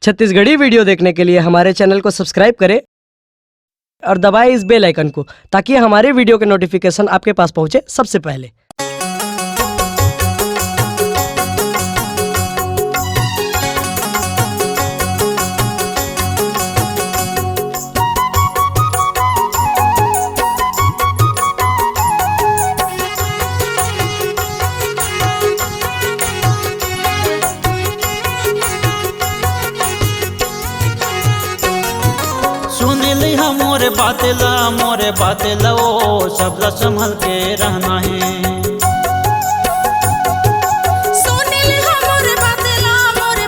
Chhattisgarhi video देखने के लिए हमारे चैनल को सब्सक्राइब करें और दबाएं इस बेल आइकन को, ताकि हमारे वीडियो के नोटिफिकेशन आपके पास पहुंचे सबसे पहले। सुनिली मोरे बातेला ओ सबला संभल के रहना है। सुनिली मोरे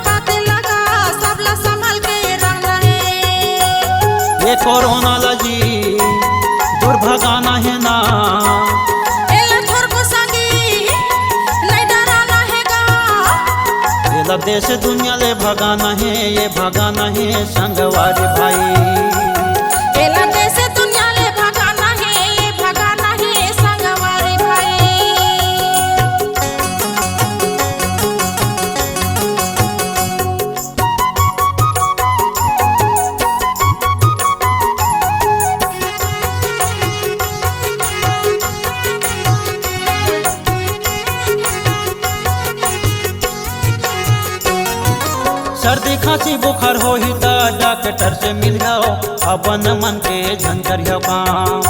बातेला का सबला संभल के रहना है। ये कोरोना लगी दूर भगाना है ना, एला थोर को संगी नहीं डराना है गा। ये लब देश दुनिया ले भगाना है, ये भगाना है संगवारी भाई। एला देश दुनिया ले भगाना है, ये भगाना है संगवारी भाई। सर्दी खांसी बुखार हो ही तो डॉक्टर से मिल जाओ, अपन मन के झंझरिया काम।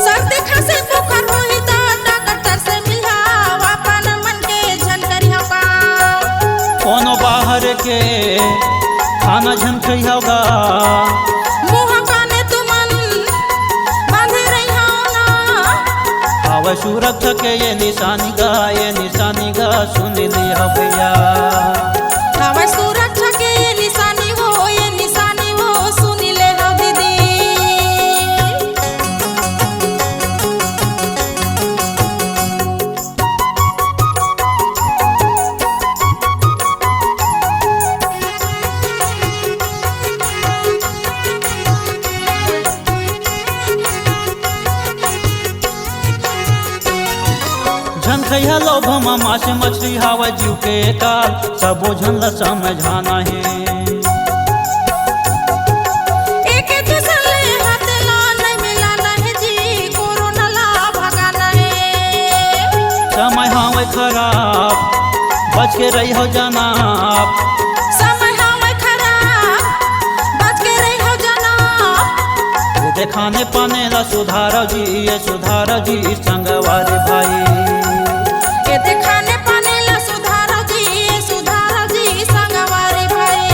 सर्दी खांसी बुखार होई तो डॉक्टर से मिल जाओ, अपन मन के झंझरिया काम। कोनो बाहर के खाना झंझरिया होगा, मुँह काने तुमन बांधे रही हो ना। आवे सुरक्षा के ये निशानी गा सुन लिया भैया। हवा सुरक्षा के ये निशानी हो सुन ले हो दीदी। झंझरिया लोभ मास मछली हवा जीव के काल, सबो झन ला समझाना है। एक दूसरे ले हाथ ला नहीं मिलाना है जी, कोरोना ला भगाना है। समय हवे खराब बच के रही हो जनाब, समय हवे खराब बच के रही हो जनाब। ये देखाने पाने ला सुधार जी संगवारी भाई। ये दिखाने पाने ला सुधारो जी संगवारी भाई।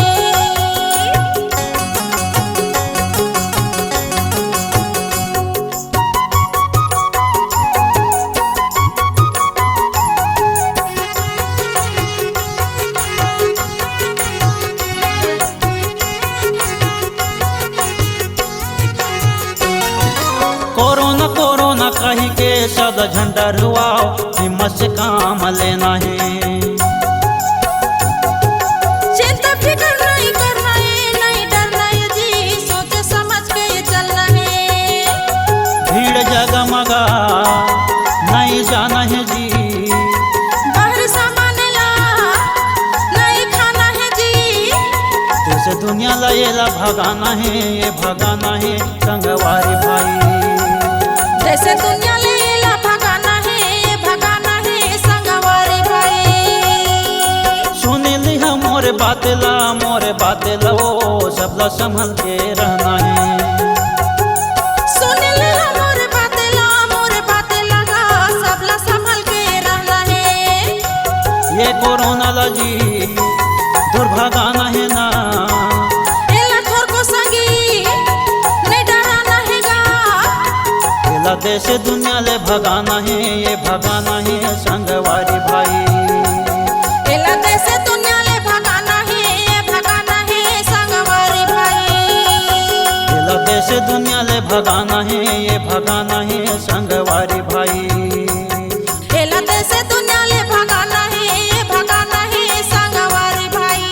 कोरोना कही के सदा झंडा रुआओ, हिम्मत से काम लेना है। चिंता फिक्र नहीं करना है, नहीं डरना है जी, सोच समझ के चलना है। भीड़ जगमगा नहीं जाना है जी, बाहर सामान ला नहीं खाना है जी। देश दुनिया ला भगाना है, ये भगाना है संगवारी भाई। जैसे दुनिया लेला भगाना है, ये भगाना है संगवारी भाई। सुनिली मोरे बातेला ओ सबला संभल के रहना है। सुनिली मोरे बातेला गा सबला संभल के रहना है। ये कोरोना लगी दूर भगाना है ना, एला थोर को संगी नहीं डराना है गा। एला देश दुनिया ले भगाना है, ये भगाना है संगवारी भाई। एला देश दुनिया ले भगाना है, ये भगाना है संगवारी भाई। एला देश दुनिया ले भगाना है, ये भगाना है संगवारी भाई। एला देश दुनिया ले भगाना है, ये भगाना है संगवारी भाई।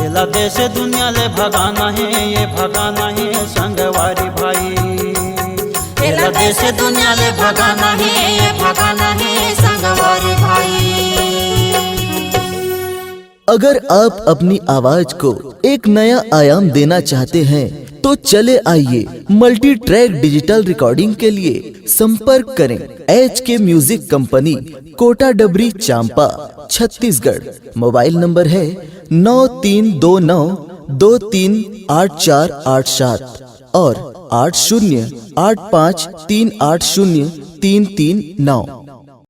एला देश दुनिया ले भगाना है, ये भगाना है संगवारी भाई। एला देश दुनिया ले भगाना है, ये भगाना है संगवारी भाई। अगर आप अपनी आवाज को एक नया आयाम देना चाहते हैं तो चले आइए मल्टी ट्रैक डिजिटल रिकॉर्डिंग के लिए संपर्क करें HK म्यूजिक कंपनी, कोटा डबरी, चांपा, छत्तीसगढ़। मोबाइल नंबर है 9329238487 और 8085380339।